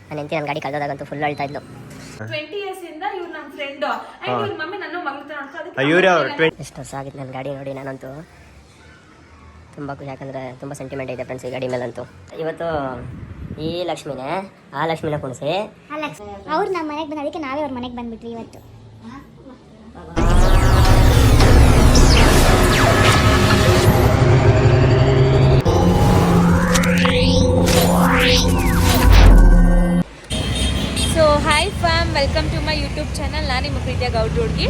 ನನ್ನ ಹೆಂಡತಿ ನನ್ನ ಗಾಡಿ ಕಳೆದೋದಾಗಂತೂ ಫುಲ್ ಅಳ್ತಾ ಇದ್ಲು. 20 years ಇಂದ ಇವ್ರು ನಮ್ಮ ಫ್ರೆಂಡ್ ಅಂಡ್ ಇವ್ರ ಮಮ್ಮಿ ನನ್ನ ಮಗಳ ತರ ನೋಡ್ತಾರೆ. ಎಷ್ಟು ವರ್ಷ ಆಗಿತ್ತು ನನ್ನ ಗಾಡಿ ನೋಡಿ. ನಾನಂತೂ ತುಂಬ ಖುಷಿ, ಯಾಕಂದರೆ ತುಂಬ ಸೆಂಟಿಮೆಂಟ್ ಇದೆ ಫ್ರೆಂಡ್ಸ್ ಈ ಗಾಡಿ ಮೇಲಂತೂ. ಇವತ್ತು ಈ ಲಕ್ಷ್ಮಿನೇ ಆ ಲಕ್ಷ್ಮಿನ ಕುಣಿಸಿ ಅವ್ರು ನಮ್ಮ ಮನೆಗೆ ಬಂದ, ಅದಕ್ಕೆ ನಾವೇ ಅವ್ರ ಮನೆಗೆ ಬಂದ್ಬಿಟ್ರಿ ಇವತ್ತು. So hi fam, welcome to my YouTube channel. ನಾನು ನಿಮ್ಮ ಪ್ರೀತಿಯ ಗೌಡ್ರ ಹುಡುಗಿ.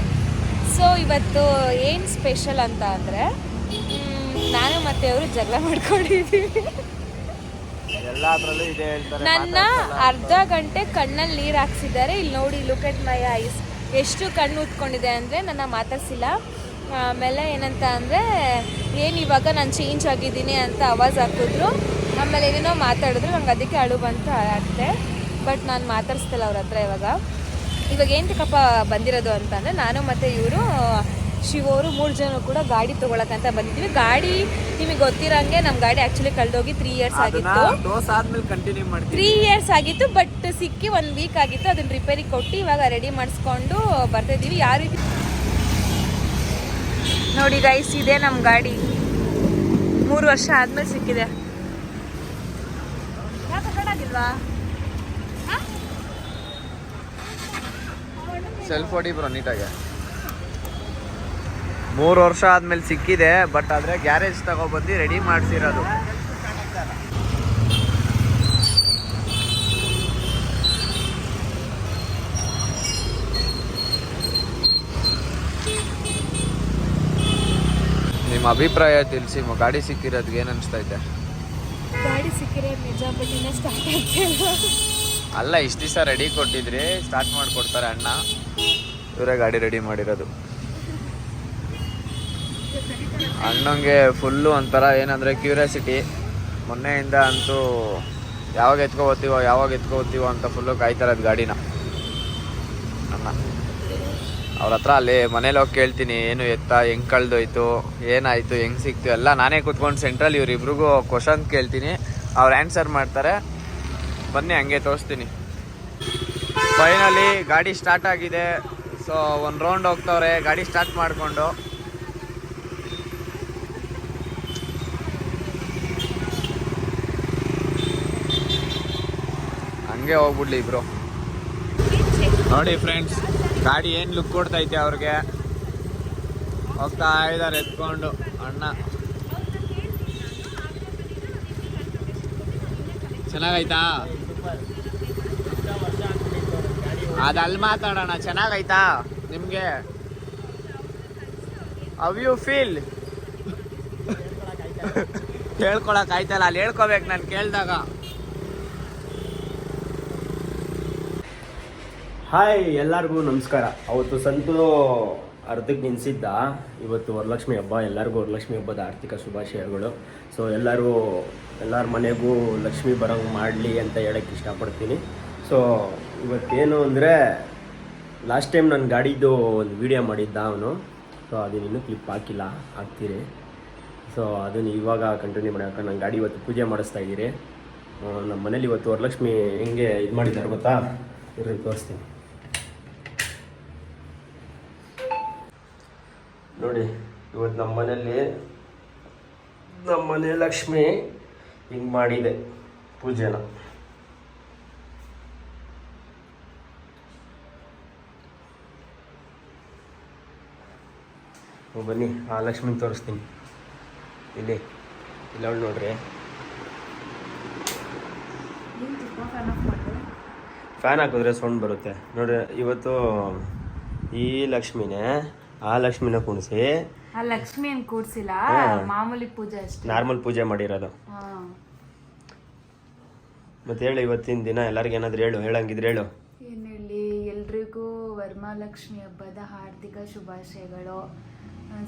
ಸೊ ಇವತ್ತು ಏನು ಸ್ಪೆಷಲ್ ಅಂತ ಅಂದರೆ, ನಾನು ಮತ್ತು ಅವರು ಜಗಳ ಮಾಡ್ಕೊಂಡಿದ್ದೀವಿ. ನನ್ನ ಅರ್ಧ ಗಂಟೆ ಕಣ್ಣಲ್ಲಿ ನೀರು ಹಾಕ್ಸಿದ್ದಾರೆ. ಇಲ್ಲಿ ನೋಡಿ, ಲುಕ್ ಎಟ್ ಮೈ ಐಸ್. ಎಷ್ಟು ಕಣ್ಣು ಊದ್ಕೊಂಡಿದೆ ಅಂದರೆ ನನ್ನ ಮಾತಾಡ್ಸಿಲ್ಲ. ಆಮೇಲೆ ಏನಂತ ಅಂದರೆ, ಏನು ಇವಾಗ ನಾನು ಚೇಂಜ್ ಆಗಿದ್ದೀನಿ ಅಂತ ಆವಾಜ್ ಹಾಕಿದ್ರು. ಆಮೇಲೆ ಏನೇನೋ ಮಾತಾಡಿದ್ರು, ನಂಗೆ ಅದಕ್ಕೆ ಅಳು ಬಂತು, ಅಳಾಡ್ತೆ. ಬಟ್ ನಾನು ಮಾತಾಡಿಸ್ತಿಲ್ಲ ಅವ್ರ ಹತ್ರ. ಇವಾಗ ಏನಕ್ಕಪ್ಪ ಬಂದಿರೋದು ಅಂತಂದರೆ, ನಾನು ಮತ್ತು ಇವರು ಶಿವರು 3 ಜನ ಕೂಡ ಗಾಡಿ ತೊಗೊಳಕ್ಕಂತ ಬಂದಿದ್ದೀವಿ. ಗಾಡಿ ನಿಮಗೆ ಗೊತ್ತಿರೋಂಗೆ ನಮ್ಮ ಗಾಡಿ ಆ್ಯಕ್ಚುಲಿ ಕಳೆದೋಗಿ 3 ಇಯರ್ಸ್ ಆಗಿತ್ತು. 3 ಇಯರ್ಸ್ ಆಗಿತ್ತು, ಬಟ್ ಸಿಕ್ಕಿ 1 ವೀಕ್ ಆಗಿತ್ತು. ಅದನ್ನ ರಿಪೇರಿ ಕೊಟ್ಟು ಇವಾಗ ರೆಡಿ ಮಾಡಿಸ್ಕೊಂಡು ಬರ್ತಾಯಿದ್ದೀವಿ. ಯಾವ ರೀತಿ ನೋಡಿ ಗೈಸ್, ಇದೆ ನಮ್ಮ ಗಾಡಿ. 3 ವರ್ಷ ಆದಮೇಲೆ ಸಿಕ್ಕಿದೆ. ಯಾಕೆ ಕಟ್ಟಾಗಿಲ್ವಾ? ಸೆಲ್ಫ್ ಹೊಡಿ ಬ್ರೋ ನೀಟಾಗಿ. 3 ವರ್ಷ ಆದ್ಮೇಲೆ ಸಿಕ್ಕಿದೆ, ಬಟ್ ಆದ್ರೆ ಗ್ಯಾರೇಜ್ ತಗೊಬಂದು ರೆಡಿ ಮಾಡಿಸಿರೋದು. ನಿಮ್ಮ ಅಭಿಪ್ರಾಯ ತಿಳಿಸಿ, ಗಾಡಿ ಸಿಕ್ಕಿರೋದ್ಗೆ ಏನು ಅನಿಸ್ತೈತೆ? ಗಾಡಿ ಸಿಕ್ಕಿರೋದು ನಿಜ, ಬಟ್ ಇನ್ನೂ ಸ್ಟಾರ್ಟ್ ಆಗ್ತಿಲ್ಲ. ಅಲ್ಲ, ಇಷ್ಟು ದಿವಸ ರೆಡಿ ಕೊಟ್ಟಿದ್ರಿ, ಸ್ಟಾರ್ಟ್ ಮಾಡಿಕೊಡ್ತಾರೆ ಅಣ್ಣ. ಇವರೇ ಗಾಡಿ ರೆಡಿ ಮಾಡಿರೋದು. ಅಣ್ಣಂಗೆ ಫುಲ್ಲು ಒಂಥರ ಏನಂದರೆ ಕ್ಯೂರಿಯಾಸಿಟಿ. ಮೊನ್ನೆಯಿಂದ ಅಂತೂ ಯಾವಾಗ ಎತ್ಕೋತೀವೋ ಅಂತ ಫುಲ್ಲು ಕಾಯ್ತಾರದು ಗಾಡಿನ ಅಣ್ಣ. ಅವ್ರ ಹತ್ರ ಅಲ್ಲಿ ಮನೇಲಿ ಹೋಗಿ ಕೇಳ್ತೀನಿ, ಏನು ಎತ್ತ, ಹೆಂಗೆ ಕಳೆದೋಯ್ತು, ಏನಾಯಿತು, ಹೆಂಗೆ ಸಿಕ್ತು ಎಲ್ಲ ನಾನೇ ಕೂತ್ಕೊಂಡು ಸೆಂಟ್ರಲ್ಲಿ ಇವರಿಬ್ರಿಗೂ ಕ್ವಶನ್ ಕೇಳ್ತೀನಿ. ಅವ್ರು ಆನ್ಸರ್ ಮಾಡ್ತಾರೆ. ಬನ್ನಿ ಹಂಗೆ ತೋರಿಸ್ತೀನಿ. ಫೈನಲಿ ಗಾಡಿ ಸ್ಟಾರ್ಟ್ ಆಗಿದೆ. ಸೊ 1 ರೌಂಡ್ ಹೋಗ್ತವ್ರೆ ಗಾಡಿ ಸ್ಟಾರ್ಟ್ ಮಾಡಿಕೊಂಡು. ಹಂಗೆ ಹೋಗ್ಬಿಡ್ಲಿ ಇಬ್ರು. ನೋಡಿ ಫ್ರೆಂಡ್ಸ್, ಗಾಡಿ ಏನು ಲುಕ್ ಕೊಡ್ತೈತೆ ಅವ್ರಿಗೆ. ಹೋಗ್ತಾ ಇದ್ದಾರೆ ಎತ್ಕೊಂಡು ಅಣ್ಣ. ಚೆನ್ನಾಗೈತಾ? ಅದಲ್ಲಿ ಮಾತಾಡೋಣ. ಚೆನ್ನಾಗೈತಾ ನಿಮಗೆ? How you feel? ಹೇಳ್ಕೊಳಕ್ ಆಯ್ತಲ್ಲ, ಅಲ್ಲಿ ಹೇಳ್ಕೊಬೇಕು ನಾನು ಕೇಳಿದಾಗ. ಹಾಯ್, ಎಲ್ಲರಿಗೂ ನಮಸ್ಕಾರ. ಅವತ್ತು ಸಂತು ಅರ್ಧಕ್ಕೆ ನಿಲ್ಲಿಸಿದ್ದ. ಇವತ್ತು ವರಲಕ್ಷ್ಮಿ ಹಬ್ಬ. ಎಲ್ಲರಿಗೂ ವರಲಕ್ಷ್ಮಿ ಹಬ್ಬದ ಆರ್ಥಿಕ ಶುಭಾಶಯಗಳು. ಸೊ ಎಲ್ಲರ ಮನೆಗೂ ಲಕ್ಷ್ಮಿ ಬರೋಂಗೆ ಮಾಡಲಿ ಅಂತ ಹೇಳೋಕ್ಕೆ ಇಷ್ಟಪಡ್ತೀನಿ. ಸೊ ಇವತ್ತೇನು ಅಂದರೆ, ಲಾಸ್ಟ್ ಟೈಮ್ ನನ್ನ ಗಾಡಿದು ಒಂದು ವಿಡಿಯೋ ಮಾಡಿದ್ದ ಅವನು. ಸೊ ಅದನ್ನ ಇನ್ನೂ ಕ್ಲಿಪ್ ಹಾಕ್ತೀರಿ. ಸೊ ಅದನ್ನು ಇವಾಗ ಕಂಟಿನ್ಯೂ ಮಾಡಿ. ಯಾಕಂದ್ರೆ ನನ್ನ ಗಾಡಿ ಇವತ್ತು ಪೂಜೆ ಮಾಡಿಸ್ತಾ ಇದ್ದೀರಿ. ನಮ್ಮ ಮನೇಲಿ ಇವತ್ತು ವರಲಕ್ಷ್ಮಿ ಹೆಂಗೆ ಇದು ಮಾಡಿದ್ದಾರೆ ಗೊತ್ತಾ? ಇವ್ರಿಗೆ ತೋರಿಸ್ತೀನಿ ನೋಡಿ. ಇವತ್ತು ನಮ್ಮ ಮನೆ ಲಕ್ಷ್ಮಿ ಹಿಂಗೆ ಮಾಡಿದೆ ಪೂಜೆನ. ಬನ್ನಿ ಆ ಲಕ್ಷ್ಮಿನ ತೋರಿಸ್ತೀನಿ. ಇಲ್ಲವಳು ನೋಡ್ರಿ. ಫ್ಯಾನ್ ಹಾಕಿದ್ರೆ ಸೌಂಡ್ ಬರುತ್ತೆ ನೋಡ್ರಿ. ಇವತ್ತು ಈ ಲಕ್ಷ್ಮಿನೇ ಆ ಲಕ್ಷ್ಮಿನ ಕುಣಿಸಿ, ಆ ಲಕ್ಷ್ಮಿ ಏನು ಕೂಡ್ಸಿಲ್ಲ, ಮಾಮೂಲಿ ಪೂಜೆ ಅಷ್ಟೇ, ನಾರ್ಮಲ್ ಪೂಜೆ ಮಾಡಿರೋದು. ಮತ್ತೆ ಹೇಳು, ಇವತ್ತಿನ ದಿನ ಎಲ್ಲರಿಗೂ ಏನಾದ್ರು ಹೇಳಂಗಿದ್ರೆ ಹೇಳು. ಏನು ಹೇಳಿ? ಎಲ್ರಿಗೂ ವರಮಹಾಲಕ್ಷ್ಮಿ ಹಬ್ಬದ ಹಾರ್ದಿಕ ಶುಭಾಶಯಗಳು.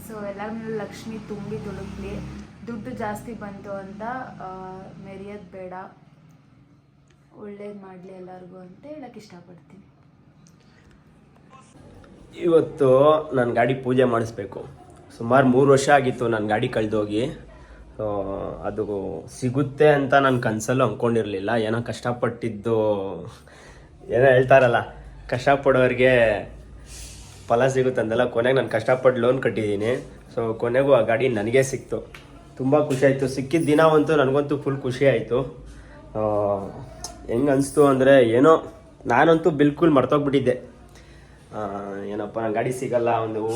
ಸೊ ಎಲ್ಲರ ಮೇಲೆ ಲಕ್ಷ್ಮಿ ತುಂಬಿ ತುಳುಕ್ಲಿ. ದುಡ್ಡು ಜಾಸ್ತಿ ಬಂತು ಅಂತ ಮೆರೆಯೋದು ಬೇಡ, ಒಳ್ಳೇದು ಮಾಡಲಿ ಎಲ್ಲರಿಗೂ ಅಂತ ಹೇಳಕ್ಕೆ ಇಷ್ಟಪಡ್ತೀನಿ. ಇವತ್ತು ನನ್ನ ಗಾಡಿ ಪೂಜೆ ಮಾಡಿಸ್ಬೇಕು. ಸುಮಾರು 3 ವರ್ಷ ಆಗಿತ್ತು ನನ್ನ ಗಾಡಿ ಕಳೆದೋಗಿ. ಸೊ ಅದು ಸಿಗುತ್ತೆ ಅಂತ ನಾನು ಕನಸಲ್ಲೂ ಅಂದ್ಕೊಂಡಿರಲಿಲ್ಲ. ಏನೋ ಕಷ್ಟಪಟ್ಟಿದ್ದು, ಏನೋ ಹೇಳ್ತಾರಲ್ಲ, ಕಷ್ಟಪಡೋರಿಗೆ ಫಲ ಸಿಗುತ್ತಂದಲ್ಲ. ಕೊನೆಗೆ ನಾನು ಕಷ್ಟಪಟ್ಟು ಲೋನ್ ಕಟ್ಟಿದ್ದೀನಿ. ಸೊ ಕೊನೆಗೂ ಆ ಗಾಡಿ ನನಗೆ ಸಿಕ್ತು. ತುಂಬ ಖುಷಿ ಆಯಿತು. ಸಿಕ್ಕಿದ ದಿನವಂತೂ ನನಗಂತೂ ಫುಲ್ ಖುಷಿ ಆಯಿತು. ಹೆಂಗೆ ಅನಿಸ್ತು ಅಂದರೆ, ಏನೋ ನಾನಂತೂ ಬಿಲ್ಕುಲ್ ಮರ್ತೋಗ್ಬಿಟ್ಟಿದ್ದೆ. ಏನಪ್ಪ ನಾನು ಗಾಡಿ ಸಿಗಲ್ಲ,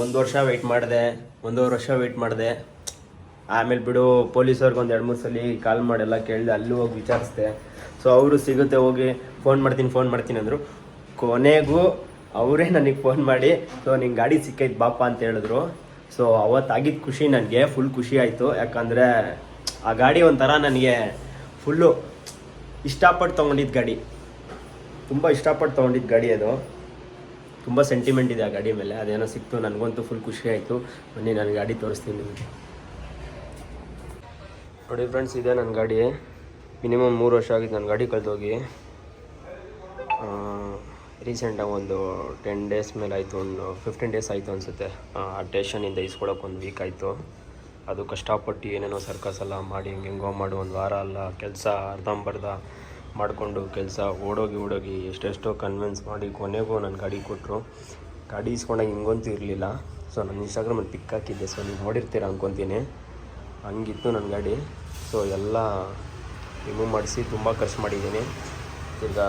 ಒಂದು ವರ್ಷ ವೆಯ್ಟ್ ಮಾಡಿದೆ, 1.5 ವರ್ಷ ವೆಯ್ಟ್ ಮಾಡಿದೆ. ಆಮೇಲೆ ಬಿಡು, ಪೊಲೀಸವ್ರಿಗೆ ಒಂದು 2-3 ಸಲ ಕಾಲ್ ಮಾಡೆಲ್ಲ ಕೇಳಿದೆ, ಅಲ್ಲೂ ಹೋಗಿ ವಿಚಾರಿಸಿದೆ. ಸೊ ಅವರು ಸಿಗುತ್ತೆ, ಹೋಗಿ ಫೋನ್ ಮಾಡ್ತೀನಿ ಅಂದರು. ಕೊನೆಗೂ ಅವರೇ ನನಗೆ ಫೋನ್ ಮಾಡಿ, ಸೊ ನಿಂಗೆ ಗಾಡಿ ಸಿಕ್ಕೈತೆ ಬಾಪ ಅಂತ ಹೇಳಿದ್ರು. ಸೊ ಅವತ್ತಾಗಿದ್ದ ಖುಷಿ ನನಗೆ ಫುಲ್ ಖುಷಿ ಆಯಿತು. ಯಾಕಂದರೆ ಆ ಗಾಡಿ ಒಂಥರ ನನಗೆ ಫುಲ್ಲು ಇಷ್ಟಪಟ್ಟು ತೊಗೊಂಡಿದ್ದು ಗಾಡಿ, ತುಂಬ ಇಷ್ಟಪಟ್ಟು ತೊಗೊಂಡಿದ್ದು ಗಾಡಿ. ಅದು ತುಂಬ ಸೆಂಟಿಮೆಂಟ್ ಇದೆ ಆ ಗಾಡಿ ಮೇಲೆ. ಅದೇನೋ ಸಿಕ್ತು, ನನಗಂತೂ ಫುಲ್ ಖುಷಿ ಆಯಿತು. ಬನ್ನಿ ನಾನು ಗಾಡಿ ತೋರಿಸ್ತೀನಿ ನಿಮಗೆ. ನೋಡಿ ಫ್ರೆಂಡ್ಸ್, ಇದೆ ನನ್ನ ಗಾಡಿ. ಮಿನಿಮಮ್ 3 ವರ್ಷ ಆಗಿತ್ತು ನನ್ನ ಗಾಡಿ ಕಳೆದೋಗಿ. ರೀಸೆಂಟಾಗಿ ಒಂದು 10 ಡೇಸ್ ಮೇಲೆ ಆಯಿತು, ಒಂದು 15 ಡೇಸ್ ಆಯಿತು ಅನಿಸುತ್ತೆ. ಆ ಸ್ಟೇಷನಿಂದ ಇಸ್ಕೊಳಕ್ಕೆ 1 ವೀಕ್ ಆಯಿತು. ಅದು ಕಷ್ಟಪಟ್ಟು ಏನೇನೋ ಸರ್ಕಸ್ ಎಲ್ಲ ಮಾಡಿ ಹೆಂಗೋ ಮಾಡಿ 1 ವಾರ ಅಲ್ಲ ಕೆಲಸ ಅರ್ಧಂಬರ್ಧ ಮಾಡಿಕೊಂಡು ಕೆಲಸ ಓಡೋಗಿ ಎಷ್ಟೆಷ್ಟೋ ಕನ್ವಿನ್ಸ್ ಮಾಡಿ ಕೊನೆಗೂ ನನ್ನ ಗಾಡಿ ಕೊಟ್ಟರು. ಗಾಡಿ ಇಸ್ಕೊಂಡಾಗ ಹಿಂಗಂತೂ ಇರಲಿಲ್ಲ. ಸೊ ನಾನು ಇನ್ಸ್ಟಾಗ್ರಾಮಲ್ಲಿ ಪಿಕ್ ಹಾಕಿದ್ದೆ, ಸೊ ನೀವು ನೋಡಿರ್ತೀರ ಅಂದ್ಕೊತೀನಿ. ಹಂಗಿತ್ತು ನನ್ನ ಗಾಡಿ. ಸೊ ಎಲ್ಲ ರಿಮೂವ್ ಮಾಡಿಸಿ ತುಂಬ ಖರ್ಚು ಮಾಡಿದ್ದೀನಿ. ತಿರ್ಗಾ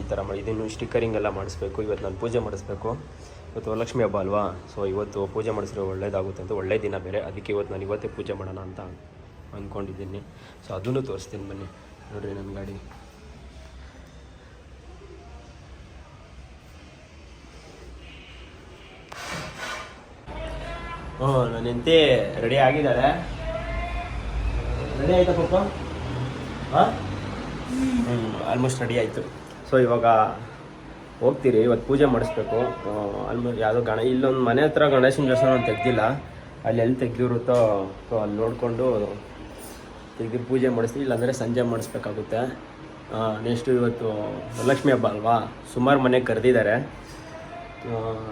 ಈ ಥರ ಇದನ್ನು ಸ್ಟಿಕ್ಕರಿಂಗ್ ಎಲ್ಲ ಮಾಡಿಸ್ಬೇಕು. ಇವತ್ತು ನಾನು ಪೂಜೆ ಮಾಡಿಸ್ಬೇಕು. ಇವತ್ತು ವರಲಕ್ಷ್ಮಿ ಹಬ್ಬ ಅಲ್ವಾ. ಸೊ ಇವತ್ತು ಪೂಜೆ ಮಾಡಿಸಿದ್ರೆ ಒಳ್ಳೇದಾಗುತ್ತೆ ಅಂತ, ಒಳ್ಳೆ ದಿನ ಬೇರೆ. ಅದಕ್ಕೆ ಇವತ್ತು ನಾನು ಇವತ್ತೇ ಪೂಜೆ ಮಾಡೋಣ ಅಂತ ಅಂದ್ಕೊಂಡಿದ್ದೀನಿ. ಸೊ ಅದನ್ನು ತೋರಿಸ್ತೀನಿ ಬನ್ನಿ. ನೋಡಿರಿ ನನ್ನ ಗಾಡಿ. ನನ್ನ ಹೆಂಡತಿ ರೆಡಿ ಆಗಿದ್ದಾಳೆ. ರೆಡಿ ಆಯ್ತಾ ಪಾಪ? ಹಾಂ, ಆಲ್ಮೋಸ್ಟ್ ರೆಡಿ ಆಯಿತು. ಸೊ ಇವಾಗ ಹೋಗ್ತೀರಿ, ಇವತ್ತು ಪೂಜೆ ಮಾಡಿಸ್ಬೇಕು. ಆಲ್ಮೋಸ್ಟ್ ಯಾವುದೋ ಇಲ್ಲೊಂದು ಮನೆ ಹತ್ರ ಗಣೇಶನ ದೇವಸ್ಥಾನ ತೆಗ್ದಿಲ್ಲ, ಅಲ್ಲಿ ಎಲ್ಲಿ ತೆಗ್ದಿರುತ್ತೋ ಸೊ ಅಲ್ಲಿ ನೋಡಿಕೊಂಡು ತೆಗ್ದಿರು ಪೂಜೆ ಮಾಡಿಸ್ತೀವಿ. ಇಲ್ಲಾಂದರೆ ಸಂಜೆ ಮಾಡಿಸ್ಬೇಕಾಗುತ್ತೆ. ನೆಕ್ಸ್ಟು ಇವತ್ತು ವರಲಕ್ಷ್ಮಿ ಹಬ್ಬ ಅಲ್ವಾ, ಸುಮಾರು ಮನೆಗೆ ಕರೆದಿದ್ದಾರೆ.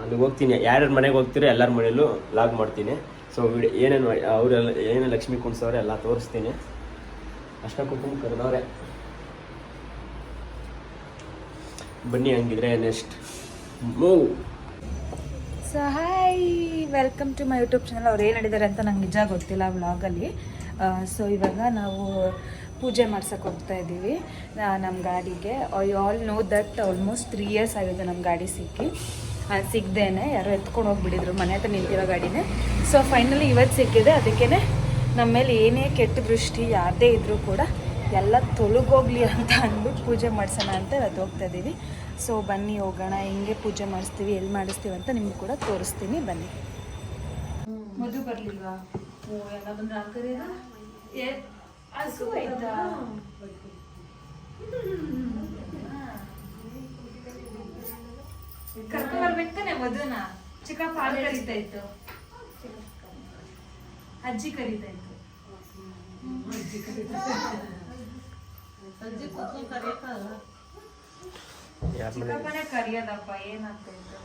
ಅಲ್ಲಿಗೆ ಹೋಗ್ತೀನಿ. ಯಾರ್ಯಾರ ಮನೆಗೆ ಹೋಗ್ತೀರೋ ಎಲ್ಲರ ಮನೆಯಲ್ಲೂ ಲಾಗ್ ಮಾಡ್ತೀನಿ. ಸೊ ಏನೇನು ಅವರೆಲ್ಲ ಏನೇನು ಲಕ್ಷ್ಮಿ ಕುಣಿಸೋರೆ ಎಲ್ಲ ತೋರಿಸ್ತೀನಿ. ಅಷ್ಟಕ್ಕೂ ಕರೆದವ್ರೆ. ಬನ್ನಿ, ಹಂಗಿದ್ರೆ next move. So hi, welcome to my YouTube channel. ಅವ್ರು ಏನು ಹೇಳಿದ್ದಾರೆ ಅಂತ ನಂಗೆ ನಿಜ ಗೊತ್ತಿಲ್ಲ ವ್ಲಾಗಲ್ಲಿ. ಸೊ ಇವಾಗ ನಾವು ಪೂಜೆ ಮಾಡ್ಸೋಕೆ ಹೋಗ್ತಾ ಇದ್ದೀವಿ ನಮ್ಮ ಗಾಡಿಗೆ. I all know that almost 3 years ಆಗಿದೆ ನಮ್ಮ ಗಾಡಿ ಸಿಗದೇನೆ ಯಾರೋ ಎತ್ಕೊಂಡು ಹೋಗ್ಬಿಟ್ಟಿದ್ರು, ಮನೆ ಹತ್ರ ನಿಂತಿರೋ ಗಾಡಿನೇ. ಸೊ ಫೈನಲಿ ಇವತ್ತು ಸಿಕ್ಕಿದೆ. ಅದಕ್ಕೇ ನಮ್ಮ ಮೇಲೆ ಏನೇ ಕೆಟ್ಟ ದೃಷ್ಟಿ ಯಾರದೇ ಇದ್ದರೂ ಕೂಡ ಎಲ್ಲ ತೊಲಗೋಗ್ಲಿ ಅಂತ ಅಂದ್ಬಿಟ್ಟು ಪೂಜೆ ಮಾಡಿಸೋಣ ಅಂತ ಇವತ್ತು ಹೋಗ್ತಾ ಇದ್ದೀವಿ. ಸೊ ಬನ್ನಿ ಹೋಗೋಣ. ಹೆಂಗೆ ಪೂಜೆ ಮಾಡಿಸ್ತೀವಿ, ಎಲ್ಲಿ ಮಾಡಿಸ್ತೀವಿ ಅಂತ ನಿಮ್ಗೆ ಕೂಡ ತೋರಿಸ್ತೀನಿ. ಬನ್ನಿ. ಮಧು ಬರಲಿಲ್ವಾ? ಎಲ್ಲ ಬಂದು ಹಾಕರಿದ ಹಸು ಆಯ್ತಾ? ಕರ್ಕೊಂಡು ಬರ್ಬೇಕು ತಾನೆ ಮಧುನ? ಚಿಕ್ಕಪ್ಪ ಹಾಲು ಕರೀತಾ ಇತ್ತು, ಅಜ್ಜಿ ಕರೀತಾ ಇತ್ತು. ಚಿಕ್ಕಪ್ಪನೇ ಕರಿಯೋದಪ್ಪ, ಏನಾಗ್ತಾ ಇತ್ತು?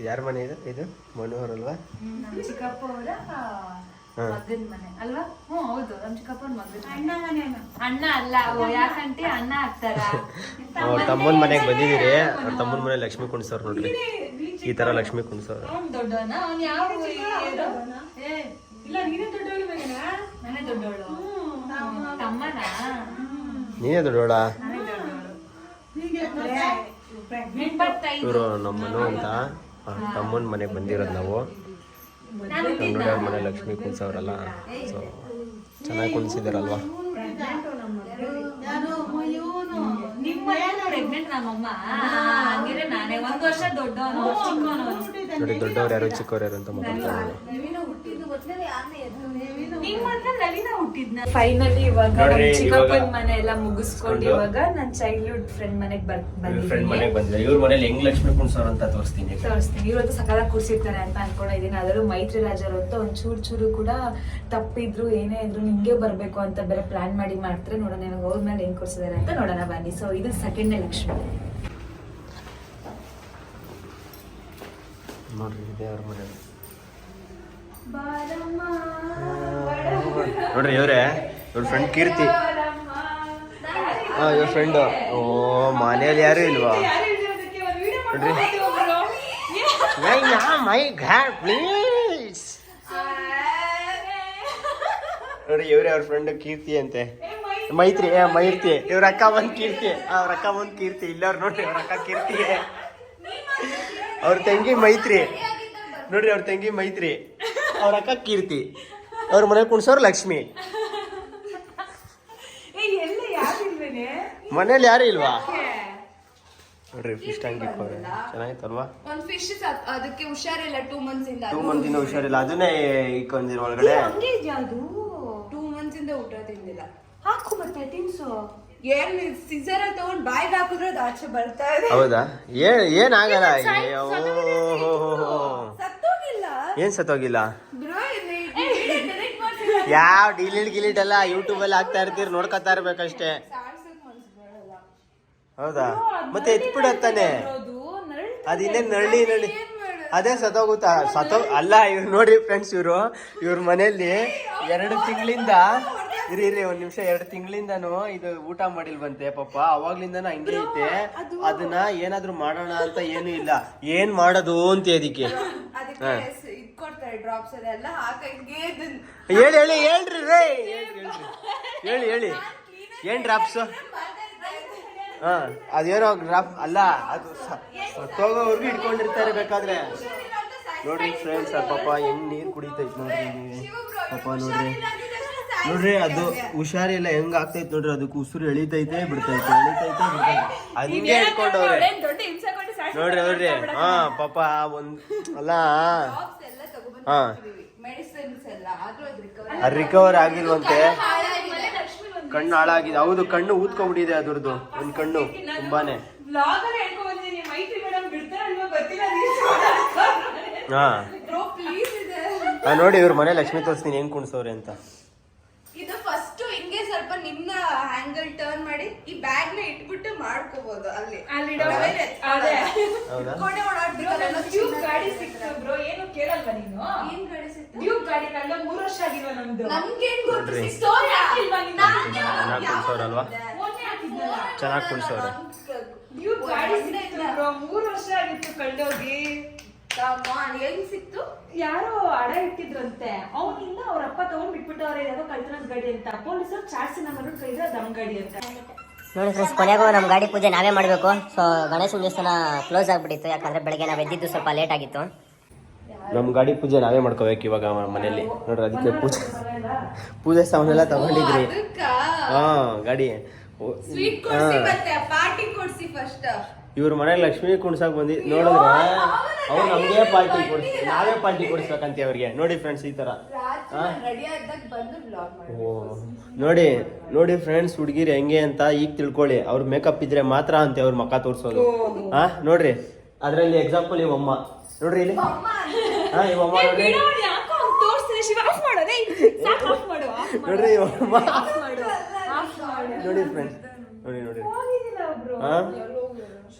ಯಾರ ಮನೆ ಇದೆ ಇದು? ಮನೋಹರ್ ಅಲ್ವಾ? ನಮ್ಮ ಚಿಕ್ಕಪ್ಪ ಅವರ ಮಗನ ಮನೆ ಅಲ್ವಾ? ಹೌದು, ನಮ್ಮ ಚಿಕ್ಕಪ್ಪನ ಮಗನ ಅಣ್ಣ ಮನೆ. ಅಣ್ಣ ಅಲ್ಲ, ಯಾಕಂటే ಅಣ್ಣ ಆಗ್ತಾರ. ಅವ್ರ ತಮ್ಮನ ಮನೆಗೆ ಬಂದಿದ್ದೀರಿ. ಅವ್ರ ತಮ್ಮನ ಮನೆ ಲಕ್ಷ್ಮಿ ಕುಣಿಸೋರು ನೋಡ್ರಿ. ಈ ತರ ಲಕ್ಷ್ಮಿ ಕುಣಿಸೋರು. ದೊಡ್ಡವನ ಅವ್ನು ಯಾವ ಇಲ್ಲ, ನೀನೇ ದೊಡ್ಡವಳು. ನಾನೇ ದೊಡ್ಡವಳು. ತಮ್ಮನ ನೀನೇ ದೊಡ್ಡವಳ? ಇವರು ನಮ್ಮನು ಅಂತ ತಮ್ಮನ ಮನೆಗೆ ಬಂದಿರೋದು ನಾವು. ನೋಡಿ ಅವ್ರ ಮನೆ ಲಕ್ಷ್ಮಿ ಕುಣಿಸೋರಲ್ಲ. ಸೊ ಚೆನ್ನಾಗಿ ಕುಣಿಸಿದಾರಲ್ವಾ? ನೋಡಿ ದೊಡ್ಡವ್ರು ಯಾರು ಚಿಕ್ಕವ್ರು ಯಾರು ಅಂತ ಮಾತಾಡ್ತಾರೆ. ಫೈನಲಿ ಇವಾಗ ಚಿಕ್ಕಪ್ಪನ ಮನೆ ಎಲ್ಲ ಮುಗಿಸ್ಕೊಂಡು ಇವಾಗ ನನ್ನ ಚೈಲ್ಡ್ಹುಡ್ ಫ್ರೆಂಡ್ ಮನೆಗೆ ಬಂದಿದೆ. ಇವ್ರ ಮನೇಲಿ ಹೆಂಗ್ ಲಕ್ಷ್ಮಿ ಕುಣಿಸೋರು ಅಂತ ತೋರಿಸ್ತೀನಿ. ಇವತ್ತು ಸಕಾಲ ಕೂರ್ಸಿರ್ತಾರೆ ಅಂತ ಅನ್ಕೊಂಡಿದ್ದೀನಿ. ಅದರಲ್ಲೂ ಮೈತ್ರಿ ರಾಜರು ಅಂತ ಒಂದ್ ಚೂರು ಕೂಡ ತಪ್ಪಿದ್ರು ಏನೇ ಇದ್ರು ನಿಮ್ಗೆ ಬರ್ಬೇಕು ಅಂತ ಬೇರೆ ಪ್ಲಾನ್ ಮಾಡಿ ಮಾಡ್ತಾರೆ. ನೋಡೋಣ ಇವಾಗ ಅವ್ರ ಮೇಲೆ ಹೆಂಗ್ ಕೂರ್ಸಿದಾರೆ ಅಂತ ನೋಡೋಣ ಬನ್ನಿ. ಸೊ ಇದು ಸೆಕೆಂಡ್ ಲಕ್ಷ್ಮಿ ನೋಡ್ರಿ, ಇದೆ ಅವ್ರ ಮನೆ. ನೋಡ್ರಿ ಇವರೇ ಇವ್ರ ಫ್ರೆಂಡ್ ಕೀರ್ತಿ. ಇವ್ರ ಫ್ರೆಂಡು. ಓ ಮನೇಲಿ ಯಾರು ಇಲ್ವಾ ನೋಡ್ರಿ. ಮೈ ಗಾಡ್ ಪ್ಲೀಸ್ ನೋಡ್ರಿ ಇವ್ರೆ ಅವ್ರ ಫ್ರೆಂಡ್ ಕೀರ್ತಿ ಅಂತೆ. ಮೈತ್ರಿ ಇವ್ರ ಅಕ್ಕ ಬಂದ್ ಕೀರ್ತಿ. ಅವ್ರ ಅಕ್ಕ ಬಂದ್ ಕೀರ್ತಿ. ಇಲ್ಲವ್ರು ನೋಡ್ರಿ ಅವ್ರ ಅಕ್ಕ ಕೀರ್ತಿ. ಅವ್ರ ತಂಗಿ ಮೈತ್ರಿ ನೋಡ್ರಿ. ಅವ್ರ ತಂಗಿ ಮೈತ್ರಿ, ಅವ್ರ ಅಕ್ಕ ಕೀರ್ತಿ, ಅವ್ರ ಮನೆ ಕುಣ್ಸೋರು ಲಕ್ಷ್ಮಿ. ಮನೇಲಿ ಯಾರು ಇಲ್ವಾ ನೋಡ್ರಿ. ಫಿಶ್ ಟ್ಯಾಂಕ್ ಇಕ್ಕವ್ರೆ ಚೆನ್ನಾಗಿತ್ತಲ್ವಾ. ಒಂದ್ ಫಿಶ್ ಅದಕ್ಕೆ ಹುಷಾರಿಲ್ಲ 2 months ಇಂದ. 2 months ಇಂದ ಹುಷಾರಿಲ್ಲ, ಅದನ್ನೇ ಇಕ್ಕೊಂಡಿರ ಒಳಗಡೆ. 2 months ಇಂದ ಊಟ ತಿಂದಿಲ್ಲ. ಹಾಕು ಮತ್ತೆ ತಿನ್ಸು. ಏನ್ ಸಿಸರ್ ಅಲ್ಲಿ ತಗೊಂಡ್ ಬಾಯ್ಗೆ ಹಾಕಿದ್ರೆ ಅದು ಆಚೆ ಬರ್ತಾ ಇದೆ. ಹೌದಾ? ಏನಾಗಲ್ಲ. ಸತ್ತೋಗಿಲ್ಲ. ಏನ್ ಸತ್ತೋಗಿಲ್ಲ? ಯಾವ ಡಿಲೀಟ್ ಎಲ್ಲ ಯೂಟ್ಯೂಬ್ ಅಲ್ಲಿ ಹಾಕ್ತಾ ಇರ್ತೀರಿ, ನೋಡ್ಕೊತಾ ಇರ್ಬೇಕಷ್ಟೇ. ಹೌದಾ? ಮತ್ತೆ ಎತ್ಬಿಡತ್ತಾನೆ ಅದಿನ್ನೇನ್ ನಳ್ಳಿ ಅದೇ ಸತ್ತೋಗುತ್ತಾ? ಅಲ್ಲ ಇವ್ರು ನೋಡಿ ಫ್ರೆಂಡ್ಸ್, ಇವ್ರ ಮನೆಯಲ್ಲಿ 2 ತಿಂಗಳಿಂದ ಇರಿ ಒಂದ್ ನಿಮಿಷ, 2 ತಿಂಗಳಿಂದನು ಇದು ಊಟ ಮಾಡಿಲ್ವಂತೆ ಪಾಪ. ಅವಾಗ್ಲಿಂದನೂ ಹಂಗೆ ಐತೆ. ಅದನ್ನ ಏನಾದ್ರು ಮಾಡೋಣ ಅಂತ ಏನು ಇಲ್ಲ. ಏನ್ ಮಾಡೋದು ಅಂತ ಅದಕ್ಕೆ ಹೇಳಿ ಏನ್ ಡ್ರಾಪ್ಸ್? ಅದೇನೋ ಡ್ರಾಪ್ ಅಲ್ಲ, ಅದು ಸತ್ತೋಗೋವರ್ಗು ಇಟ್ಕೊಂಡಿರ್ತಾರೆ ಬೇಕಾದ್ರೆ. ನೋಡ್ರಿ ಫ್ರೆಂಡ್ಸ್, ಪಾಪ ಹೆಂಗ್ ನೀರ್ ಕುಡಿತೈತ್ ನೋಡ್ರಿ ಪಾಪ. ನೋಡ್ರಿ ಅದು ಹುಷಾರಿಲ್ಲ ಹೆಂಗ್ ಆಗ್ತೈತ್ ನೋಡ್ರಿ. ಅದಕ್ಕೆ ಉಸಿರು ಎಳಿತೈತೆ ಬಿಡ್ತೈತೆ ಹಂಗೆ ಇಟ್ಕೊಂಡವ್ರೆ ನೋಡ್ರಿ. ಪಾಪ ಒಂದ್ ಅಲ್ಲ ರಿಕವರ್ ಆಗಿಲ್ವಂತೆ. ಕಣ್ಣು ಹಾಳಾಗಿದೆ. ಹೌದು, ಕಣ್ಣು ಊದ್ಕೊಂಡ್ಬಿಟ್ಟಿದೆ ಅದ್ರದ್ದು. ಒಂದ್ ಕಣ್ಣು ತುಂಬಾನೇ. ನೋಡಿ ಇವ್ರ ಮನೆ ಲಕ್ಷ್ಮಿ ತೋರಿಸ್ತೀನಿ ಹೆಂಗ್ ಕುಣ್ಸೋರೆ ಅಂತ. ಇದು ಫಸ್ಟ್ ಹಿಂಗೆ ಸ್ವಲ್ಪ ನಿಮ್ನ ಹ್ಯಾಂಗಲ್ ಟರ್ನ್ ಮಾಡಿ ಈ ಬ್ಯಾಗ್ ನ ಇಟ್ಬಿಟ್ಟು ಮಾಡ್ಕೋಬಹುದು. ಅಲ್ಲಿ ಗಾಡಿ ಸಿಕ್ತು ಬ್ರೋ. ಏನು ಕೇಳಲ್ವಾ ನೀನು? ಏನ್ ಗಾಡಿ ಸಿಕ್ತು? ಡ್ಯೂಕ್ ಗಾಡಿ ಕಳ್ಳ 3 ವರ್ಷ ಆಗಿಲ್ವಾ ನಮ್ದು? ನಮ್ಗೇನ್ ಗೊತ್ತು? ಸ್ಟೋರಿ ಹಾಕಿಲ್ವಾ ನೀನು? ಚೆನ್ನಾಗಿ ಕುಣ್ಸೋರಲ್ವಾ? ಚೆನ್ನಾಗಿ ಕುಣ್ಸೋರೆ. ಡ್ಯೂಕ್ ಗಾಡಿ ಸಿಕ್ತು ಬ್ರೋ. 3 ವರ್ಷ ಆಗಿತ್ತು ಕಳ್ಳೋಗಿ. ಹೆಂಗ್ ಸಿಕ್ತು? ಯಾರೋ ಅಡ ಇಟ್ಟಿದ್ರಂತೆ. ಅವನಿಂದ ಅವ್ರ ಅಪ್ಪ ತಗೊಂಡ್ ಬಿಟ್ಬಿಟ್ಟವ್ರೆ. ಯಾವ್ದೋ ಕಳ್ತನದ ಗಾಡಿ ಅಂತ. ಪೊಲೀಸರು ಚಾರ್ಜ್ ನಂಬರ್ ಕೈದ್ರೆ ದಮ್ ಗಾಡಿ ಅಂತ. ನೋಡಿ ಫ್ರೆಂಡ್ಸ್, ಕೊನೆಗೂ ನಮ್ಮ ಗಾಡಿ ಪೂಜೆ ನಾವೇ ಮಾಡಬೇಕು. ಸೊ ಗಣೇಶನ ದೇವಸ್ಥಾನ ಕ್ಲೋಸ್ ಆಗ್ಬಿಟ್ಟಿತ್ತು, ಯಾಕಂದ್ರೆ ಬೆಳಗ್ಗೆ ನಾವು ಎದ್ದಿದ್ದು ಸ್ವಲ್ಪ ಲೇಟ್ ಆಗಿತ್ತು. ನಮ್ಮ ಗಾಡಿ ಪೂಜೆ ನಾವೇ ಮಾಡ್ಕೋಬೇಕು ಇವಾಗ ಮನೇಲಿ. ನೋಡ್ರಿ ಅದಕ್ಕೆ ಪೂಜೆ ಸಾಮಾನೆಲ್ಲ ತಗೊಂಡಿದ್ರಿ. ಗಾಡಿ ಪಾರ್ಟಿ ಕೊಡ್ಸಿ ಫಸ್ಟ್. ಇವ್ರ ಮನೆಗೆ ಲಕ್ಷ್ಮಿ ಕುಣ್ಸಕ್ ಬಂದಿ ನೋಡಿದ್ರೆ ಅವ್ರು ನಮ್ಗೆ ಪಾರ್ಟಿ ಕೊಡ್ಸಿ, ನಾವೇ ಪಾರ್ಟಿ ಕೊಡಿಸ್ಬೇಕಂತ ಅವ್ರಿಗೆ. ನೋಡಿ ಫ್ರೆಂಡ್ಸ್ ಈ ತರ. ನೋಡಿ ಫ್ರೆಂಡ್ಸ್, ಹುಡುಗಿರಿ ಹೆಂಗೆ ಅಂತ ಈಗ ತಿಳ್ಕೊಳ್ಳಿ. ಅವ್ರ ಮೇಕಪ್ ಇದ್ರೆ ಮಾತ್ರ ಅಂತೆ ಅವ್ರ ಮಕ್ಕ ತೋರ್ಸೋದು. ನೋಡ್ರಿ ಅದ್ರಲ್ಲಿ ಎಕ್ಸಾಂಪಲ್ ಇವಮ್ಮ ನೋಡ್ರಿ ಇಲ್ಲಿ. ಇವಮ್ಮ ನೋಡ್ರಿ ನೋಡ್ರಿ ಇವಮ್ಮ ನೋಡಿ ಫ್ರೆಂಡ್ಸ್, ನೋಡಿ.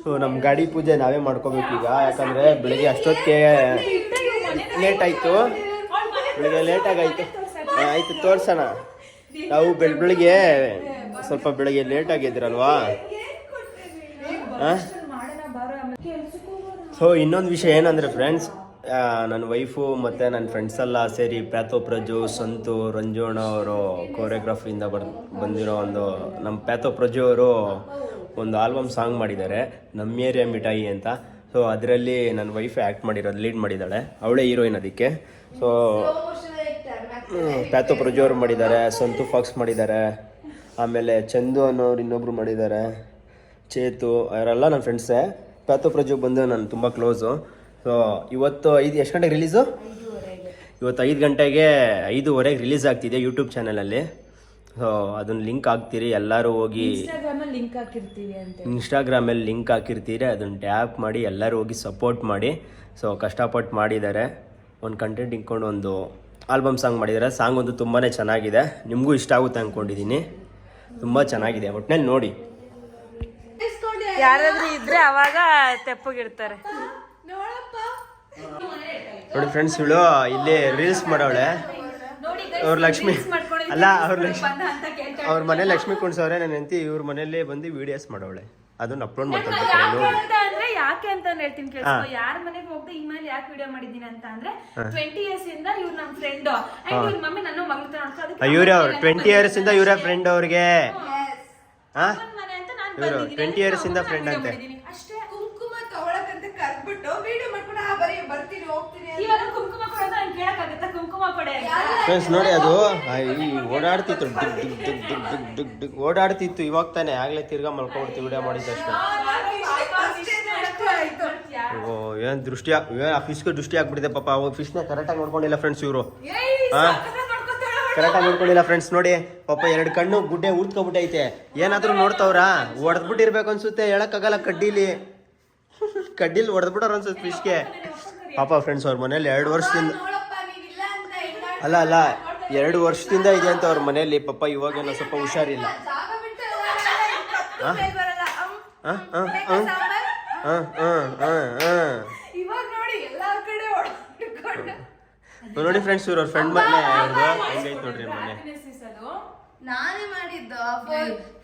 ಸೊ ನಮ್ಮ ಗಾಡಿ ಪೂಜೆ ನಾವೇ ಮಾಡ್ಕೋಬೇಕು ಈಗ. ಯಾಕಂದ್ರೆ ಬೆಳಿಗ್ಗೆ ಅಷ್ಟೊತ್ತಿಗೆ ಲೇಟ್ ಆಯ್ತು. ಬೆಳಿಗ್ಗೆ ಲೇಟಾಗಿ ಆಯ್ತು ತೋರ್ಸೋಣ. ನಾವು ಬೆಳಿಗ್ಗೆ ಸ್ವಲ್ಪ ಬೆಳಿಗ್ಗೆ ಲೇಟ್ ಆಗಿದ್ರಲ್ವಾ. ಸೊ ಇನ್ನೊಂದು ವಿಷಯ ಏನಂದ್ರೆ ಫ್ರೆಂಡ್ಸ್, ನನ್ನ ವೈಫು ಮತ್ತು ನನ್ನ ಫ್ರೆಂಡ್ಸ್ ಎಲ್ಲ ಸೇರಿ ಪ್ಯಾಥೋ ಪ್ರಜು, ಸಂತು, ರಂಜೋಣ ಅವರು ಕೋರಿಯೋಗ್ರಫಿಯಿಂದ ಬಂದಿರೋ ನಮ್ಮ ಪ್ಯಾಥೋ ಪ್ರಜು ಅವರು ಒಂದು ಆಲ್ಬಮ್ ಸಾಂಗ್ ಮಾಡಿದ್ದಾರೆ, ನಮ್ಮ ಏರಿಯಾ ಮಿಠಾಯಿ ಅಂತ. ಸೊ ಅದರಲ್ಲಿ ನನ್ನ ವೈಫ್ ಆ್ಯಕ್ಟ್ ಮಾಡಿರೋದು, ಲೀಡ್ ಮಾಡಿದ್ದಾಳೆ, ಅವಳೇ ಹೀರೋಯಿನ್ ಅದಕ್ಕೆ. ಸೊ ಪ್ಯಾಥೋ ಪ್ರಜು ಅವರು ಮಾಡಿದ್ದಾರೆ, ಸಂತು ಫಾಕ್ಸ್ ಮಾಡಿದ್ದಾರೆ, ಆಮೇಲೆ ಚಂದು ಅನ್ನೋರು ಇನ್ನೊಬ್ರು ಮಾಡಿದ್ದಾರೆ, ಚೇತು, ಅವರೆಲ್ಲ ನನ್ನ ಫ್ರೆಂಡ್ಸೇ. ಪ್ಯಾಥೋ ಪ್ರಜು ಬಂದು ನಾನು ತುಂಬ ಕ್ಲೋಸು. ಸೊ ಇವತ್ತು ಎಷ್ಟು ಗಂಟೆಗೆ ರಿಲೀಸು? ಇವತ್ತು 5 ಗಂಟೆಗೆ 5:15 ರಿಲೀಸ್ ಆಗ್ತಿದೆ ಯೂಟ್ಯೂಬ್ ಚಾನಲಲ್ಲಿ. ಸೊ ಅದನ್ನ ಲಿಂಕ್ ಹಾಕ್ತೀರಿ, ಎಲ್ಲರೂ ಹೋಗಿ ಇನ್ಸ್ಟಾಗ್ರಾಮಲ್ಲಿ ಲಿಂಕ್ ಹಾಕಿರ್ತೀರಿ, ಅದನ್ನು ಟ್ಯಾಪ್ ಮಾಡಿ ಎಲ್ಲರೂ ಹೋಗಿ ಸಪೋರ್ಟ್ ಮಾಡಿ. ಸೊ ಕಷ್ಟಪಟ್ಟು ಮಾಡಿದ್ದಾರೆ, ಒಂದು ಕಂಟೆಂಟ್ ಇಟ್ಕೊಂಡು ಒಂದು ಆಲ್ಬಮ್ ಸಾಂಗ್ ಮಾಡಿದ್ದಾರೆ. ಸಾಂಗ್ ಒಂದು ತುಂಬಾ ಚೆನ್ನಾಗಿದೆ, ನಿಮಗೂ ಇಷ್ಟ ಆಗುತ್ತೆ ಅಂದ್ಕೊಂಡಿದ್ದೀನಿ. ತುಂಬ ಚೆನ್ನಾಗಿದೆ, ಒಟ್ಟಿನಲ್ಲಿ ನೋಡಿ. ಯಾರಾದ್ರೂ ಇದ್ರೆ ಅವಾಗ ತೆಪ್ಪಗಿರ್ತಾರೆ. ನೋಡಿ ಫ್ರೆಂಡ್ಸ್ ಇವಳು ಇಲ್ಲಿ ರೀಲ್ಸ್ ಮಾಡವಳೆ. ಅವ್ರ ಲಕ್ಷ್ಮಿ ಅಲ್ಲ, ಅವ್ರ ಮನೆ ಲಕ್ಷ್ಮಿ ಕುಣ್ಸವ್ರೆ. ನನ್ನ ಹೆಂಡತಿ ಇವ್ರ ಮನೆಯಲ್ಲೇ ಬಂದು ವಿಡಿಯೋಸ್ ಮಾಡವಳೆ, ಅದನ್ನ ಅಪ್ಲೋಡ್ ಮಾಡ್ತಾರೆ ನೋಡಿ. ಅಂದ್ರೆ ಯಾಕೆ ಅಂತ ಹೇಳ್ತೀನಿ ಕೇಳಿಸ್ಕೊ. ಯಾರ ಮನೆಗೆ ಹೋಗದೆ ಈ ಮೇಲೆ ಯಾಕೆ ವಿಡಿಯೋ ಮಾಡಿದೀನಿ ಅಂತ ಅಂದ್ರೆ 20 years ಇಂದ ಇವ್ರು ನಮ್ ಫ್ರೆಂಡ್ ಇವ್ರ ಮಮ್ಮಿ ನನ್ನ ಮಗಳ ತರ ನೋಡ್ಕೊಳ್ಳೋದಕ್ಕೆ ಇವ್ರೆ ಅವ್ರು 20 years ಇಂದ ಇವರೇ ಫ್ರೆಂಡ್ ಅವ್ರಿಗೆ. ಮನೆ ಅಂತ ನಾನು ಇವರು 20 years ಇಂದ ಫ್ರೆಂಡ್ ಅಂತೆ. ಅಷ್ಟೇ. ಕುಂಕುಮ ತಗೊಳಕಂತ ಕರ್ಬಿಟ್ಟು ವಿಡಿಯೋ ಮಾಡ್ಕೊಂಡು ಬರ್ತೀನಿ ಹೋಗ್ತೀನಿ. ಇವಾಗ ಕುಂಕುಮ ಕೊಡೋದು ನಾನು ಕೇಳಕ್ಕಾಗತ್ತಾ? ಕುಂಕುಮ ಕೊಡೆ ಫ್ರೆಂಡ್ಸ್ ನೋಡಿ, ಅದು ಓಡಾಡ್ತಿತ್ತು, ಓಡಾಡ್ತಿತ್ತು. ಇವಾಗ ತಾನೆ ಆಗ್ಲೇ ತಿರ್ಗಾ ಮಲ್ಕೊಬಿಡ್ತೀವಿ ವಿಡಿಯೋ ಮಾಡಿದ್ದಷ್ಟು. ಓ ಏನ್ ದೃಷ್ಟಿ, ಫಿಶ್ಗೆ ದೃಷ್ಟಿ ಆಗ್ಬಿಟ್ಟಿದೆ ಪಾಪ. ಫಿಶ್ನ ಕರೆಕ್ಟಾಗಿ ನೋಡ್ಕೊಂಡಿಲ್ಲ ಫ್ರೆಂಡ್ಸ್ ಇವರು. ಕರೆಕ್ಟಾಗಿ ನೋಡ್ಕೊಂಡಿಲ್ಲ ಫ್ರೆಂಡ್ಸ್. ನೋಡಿ ಪಾಪ 2 ಕಣ್ಣು ಗುಡ್ಡೆ ಊದ್ಕೊಬಿಟ್ಟೈತೆ. ಏನಾದ್ರೂ ನೋಡ್ತಾವ್ರಾ? ಹೊಡೆದ್ಬಿಟ್ಟಿರ್ಬೇಕು ಅನ್ಸುತ್ತೆ, ಹೇಳಕ್ಕಾಗಲ್ಲ. ಕಡ್ಡಿಲಿ ಹೊಡೆದ್ಬಿಟ್ಟವ್ರ ಅನ್ಸುತ್ತೆ ಫಿಶ್ಗೆ ಪಾಪ. ಫ್ರೆಂಡ್ಸ್ ಅವ್ರ ಮನೇಲಿ 2 ವರ್ಷದಿಂದ ಅಲ್ಲ 2 ವರ್ಷದಿಂದ ಇದೆ ಅಂತ ಅವ್ರ ಮನೇಲಿ ಪಾಪ. ಇವಾಗೇನೋ ಸ್ವಲ್ಪ ಹುಷಾರಿಲ್ಲ. ನೋಡಿ ಫ್ರೆಂಡ್ಸ್ ಇವ್ರ ಫ್ರೆಂಡ್ ಮನೆ ಹೆಂಗೈತೆ ನೋಡ್ರಿ ಮನೆ. ನಾನೇ ಮಾಡಿದ್ದು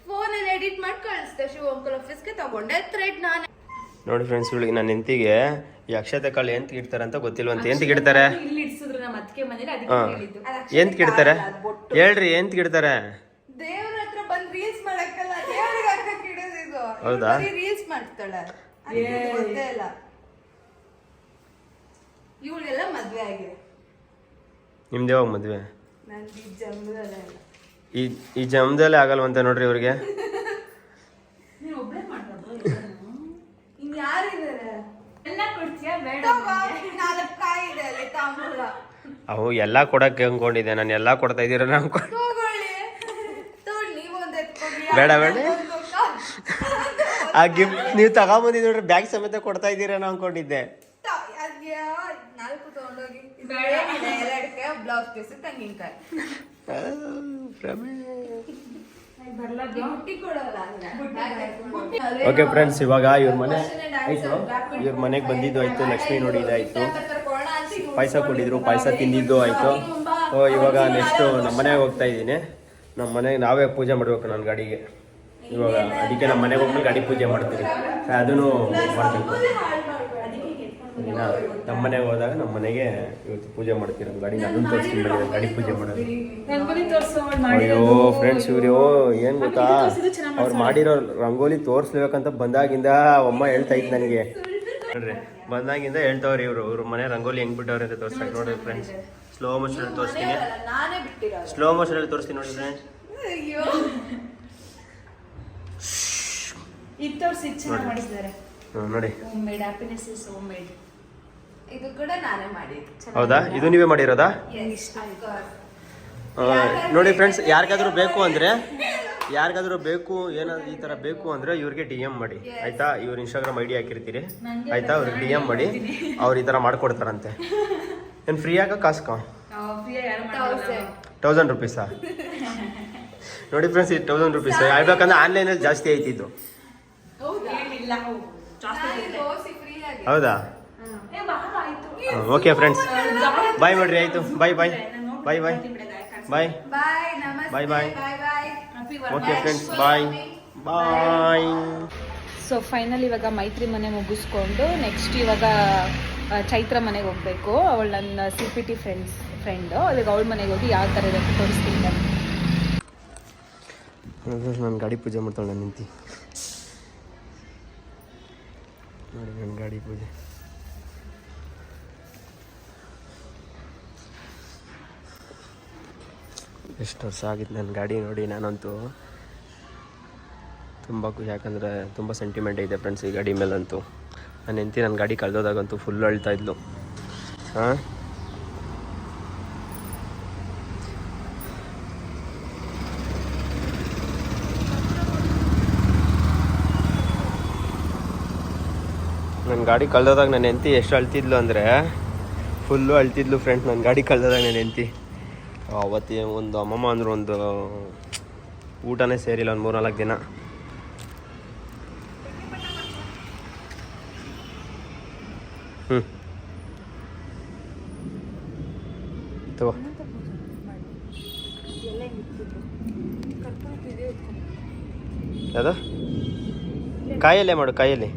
ಫೋನಲ್ಲಿ ಎಡಿಟ್ ಮಾಡಿ ಕಳಿಸ್ದೆ. ಶಿವ ಅಂಕಲ್ ಆಫೀಸ್ಗೆ ತಗೊಂಡೆ ಥ್ರೆಡ್ ನಾನೇ. ನೋಡಿ ಫ್ರೆಂಡ್ಸ್ ಇವಳಿಗೆ ನನ್ನ ಹೆಂಡತಿಗೆ ಈ ಅಕ್ಷತೆ ಕಾಳು ಎಂತ ಇಡ್ತಾರೆ ಅಂತ ಗೊತ್ತಿಲ್ವಂತ. ಎಂತ ಇಡ್ತಾರೆ? ಎಂತ ಇಡ್ತಾರೆ ಹೇಳ್ರಿ? ಎಂತ ಇಡ್ತಾರೆ? ದೇವ್ರ ಹತ್ರ ಬಂದ್ ರೀಲ್ಸ್ ಮಾಡಕ್ಕಲ್ಲ, ದೇವ್ರಿಗೆ ಹಾಕಕ್ಕೆ ಇಡೋದು ಇದು. ಹೌದಾ? ರೀಲ್ಸ್ ಮಾಡ್ತಾಳೆ, ಗೊತ್ತೇ ಇಲ್ಲ. ಇವಳಿಗೆಲ್ಲ ಮದ್ವೆ ಆಗಿದೆ. ನಿಮ್ದು ಯಾವಾಗ ಮದ್ವೆ? ನಂದು ಈ ಜನ್ಮದಲ್ಲೇ ಇಲ್ಲ. ಈ ಜನ್ಮದಲ್ಲೇ ಆಗಲ್ವಂತೆ ನೋಡ್ರಿ ಇವ್ರಿಗೆ. ನೀನು ಒಬ್ಳೆ ಮಾಡ್ಬೋದು, ಇನ್ ಯಾರಿದ್ದಾರೆ? ಎಲ್ಲ ಕೊಡ್ತೀಯಾ? ಬೇಡ, 4 ಕಾಯಿ ಇದೆ ಅಲ್ಲಿ ತಾಂಬೂಲ. ಅವು ಎಲ್ಲ ಕೊಡಕ್ಕೆ ಅನ್ಕೊಂಡಿದ್ದೆ ನಾನು. ಎಲ್ಲ ಕೊಡ್ತಾ ಇದ್ದೀರ ನಾವು. ಬೇಡ ಆ ಗಿಫ್ಟ್ ನೀವು ತಗೊಂಬಂದಿದ್ ನೋಡ್ರಿ, ಬ್ಯಾಗ್ ಸಮೇತ ಕೊಡ್ತಾ ಇದ್ದೀರ ನಾವು ಅನ್ಕೊಂಡಿದ್ದೆ. 4 ತಗೊಂಡೋಗಿ ಬ್ಲೌಸ್ ಪೀಸ್ ತಂಗಿನಕಾಯಿ ಓಕೆ ಫ್ರೆಂಡ್ಸ್, ಇವಾಗ ಇವ್ರ ಮನೆ ಆಯ್ತು. ಇವ್ರ ಮನೆಗೆ ಬಂದಿದ್ದು ಆಯ್ತು. ಲಕ್ಷ್ಮಿ ನೋಡಿ ಇದಾಯ್ತು. ಪಾಯಸ ಕೊಟ್ಟಿದ್ರು, ಪಾಯಸ ತಿಂದಿದ್ದು ಆಯ್ತು. ಇವಾಗ ನೆಕ್ಸ್ಟ್ ನಮ್ಮ ಮನೆಗೆ ಹೋಗ್ತಾ ಇದ್ದೀನಿ. ನಮ್ಮ ಮನೆಗೆ ನಾವೇ ಪೂಜೆ ಮಾಡಬೇಕು ನನ್ನ ಗಾಡಿಗೆ. ಇವಾಗ ಅದಕ್ಕೆ ನಮ್ಮ ಮನೆಗೆ ಹೋಗ್ಮೇಲೆ ಗಾಡಿ ಪೂಜೆ ಮಾಡ್ತೀವಿ. ಅದನ್ನು ಮಾಡಬೇಕು. ನಮ್ಮ ಮನೆಗೆ ಹೋದಾಗ ನಮ್ಮ ಮನೆಗೆ ಇವತ್ತು ಪೂಜೆ ಮಾಡ್ತೀವಿ. ನಮ್ಮ ಗಾಡಿ ಅದನ್ನು ತೋರಿಸ್ತೀನಿ ಬನ್ನಿ, ಗಾಡಿ ಪೂಜೆ ಮಾಡೋದು. ಅಯ್ಯೋ ಫ್ರೆಂಡ್ಸ್, ಇವ್ರು ಏನು ಗೊತ್ತಾ, ಅವ್ರು ಮಾಡಿರೋ ರಂಗೋಲಿ ತೋರಿಸ್ಲೇಬೇಕಂತ ಬಂದಾಗಿಂದ ಅಮ್ಮ ಹೇಳ್ತಾ ಇತ್ತು ನನಗೆ. ನೋಡ್ರಿ ಬಂದಾಗಿಂದ ಹೇಳ್ತಾವ್ರಿ ಇವ್ರ ಮನೆ ರಂಗೋಲಿ ಹೆಂಗ್ ಬಿಟ್ಟವ್ರೆ ಅಂತ ತೋರಿಸ್ತಾರೆ. ನೋಡಿ ಫ್ರೆಂಡ್ಸ್, ಸ್ಲೋ ಮೋಷನ್ ತೋರಿಸ್ತೀನಿ. ಸ್ಲೋ ಮೋಷನ್ ಅಲ್ಲಿ ತೋರಿಸ್ತೀನಿ ನೋಡಿ ಫ್ರೆಂಡ್ಸ್. ನೋಡಿ ಇದು ಕೂಡ ನಾನೇ ಮಾಡಿದ್ದು. ಹೌದಾ? ಇದು ನೀವೇ ಮಾಡಿರೋದಾ? ನೋಡಿ ಫ್ರೆಂಡ್ಸ್, ಯಾರಿಗಾದ್ರೂ ಬೇಕು ಏನಾದ್ರು ಈ ತರ ಬೇಕು ಅಂದ್ರೆ ಇವ್ರಿಗೆ DM ಮಾಡಿ ಆಯ್ತಾ. ಇವ್ರ Instagram ID ಹಾಕಿರ್ತೀರಿ ಆಯ್ತಾ. ಅವ್ರಿಗೆ DM ಮಾಡಿ, ಅವ್ರು ಈ ತರ ಮಾಡ್ಕೊಡ್ತಾರಂತೆ. ಏನ್ ಫ್ರೀ ಆಗ ಕಾಸ್ಕ 1000 ರೂಪೀಸಾ? ನೋಡಿ ಫ್ರೆಂಡ್ಸ್, ಈ 1000 ರೂಪೀಸ್ ಹೇಳ್ಬೇಕಂದ್ರೆ ಆನ್ಲೈನಲ್ಲಿ ಜಾಸ್ತಿ ಐತಿದ್ದು. ಹೌದಾ? ಓಕೆ ಫ್ರೆಂಡ್ಸ್, ಬಾಯ್ ಮಾಡ್ರಿ. ಆಯ್ತು, ಬಾಯ್ ಬಾಯ್ ಬಾಯ್ ಬಾಯ್ ಬಾಯ್ ಬಾಯ್ ಬಾಯ್. ಓಕೆ ಫ್ರೆಂಡ್ಸ್, ಬಾಯ್ ಬಾಯ್. ಸೊ ಫೈನಲ್ ಇವಾಗ ಮೈತ್ರಿ ಮನೆ ಮುಗಿಸ್ಕೊಂಡು ನೆಕ್ಸ್ಟ್ ಇವಾಗ ಚೈತ್ರ ಮನೆಗೆ ಹೋಗಬೇಕು. ಅವಳು ನನ್ನ CPT ಫ್ರೆಂಡು. ಅದಕ್ಕೆ ಅವಳ ಮನೆಗೆ ಹೋಗಿ ಯಾವ ಥರ ಇದೆ ಅಂತ ತೋರಿಸ್ತೀನಿ. ನಾನು ಗಾಡಿ ಪೂಜೆ ಮಾಡ್ತಾಳೆ ನಾನು ನಿಂತು ನೋಡಿ. ನನ್ನ ಗಾಡಿ ಪೂಜೆ ಎಷ್ಟು ವರ್ಷ ಆಗಿತ್ತು ನನ್ನ ಗಾಡಿ ನೋಡಿ. ನಾನಂತೂ ತುಂಬ ಖುಷಿ, ಯಾಕಂದರೆ ತುಂಬ ಸೆಂಟಿಮೆಂಟ್ ಇದೆ ಫ್ರೆಂಡ್ಸ್ ಈ ಗಾಡಿ ಮೇಲಂತೂ. ನಾನು ಹೆಂಡತಿ ನನ್ನ ಗಾಡಿ ಕಳೆದೋದಾಗಂತೂ ಫುಲ್ ಅಳ್ತಾ ಇದ್ಲು. ಹಾಂ, ನನ್ನ ಗಾಡಿ ಕಳೆದೋದಾಗ ನನ್ನ ಹೆಂಡತಿ ಎಷ್ಟು ಅಳ್ತಿದ್ಲು ಅಂದರೆ ಫುಲ್ಲು ಅಳ್ತಿದ್ಲು ಫ್ರೆಂಡ್ಸ್. ನನ್ನ ಗಾಡಿ ಕಳೆದೋದಾಗ ನನ್ನ ಹೆಂಡತಿ ಅವತ್ತೇ ಒಂದು ಅಮ್ಮಮ್ಮ ಅಂದರು ಒಂದು ಊಟನೇ ಸೇರಿಲ್ಲ ಒಂದು 3-4 ದಿನ. ತಗೋ. ಯಾವುದು ಕಾಯಲ್ಲೇ ಮಾಡು, ಕಾಯಲ್ಲಿ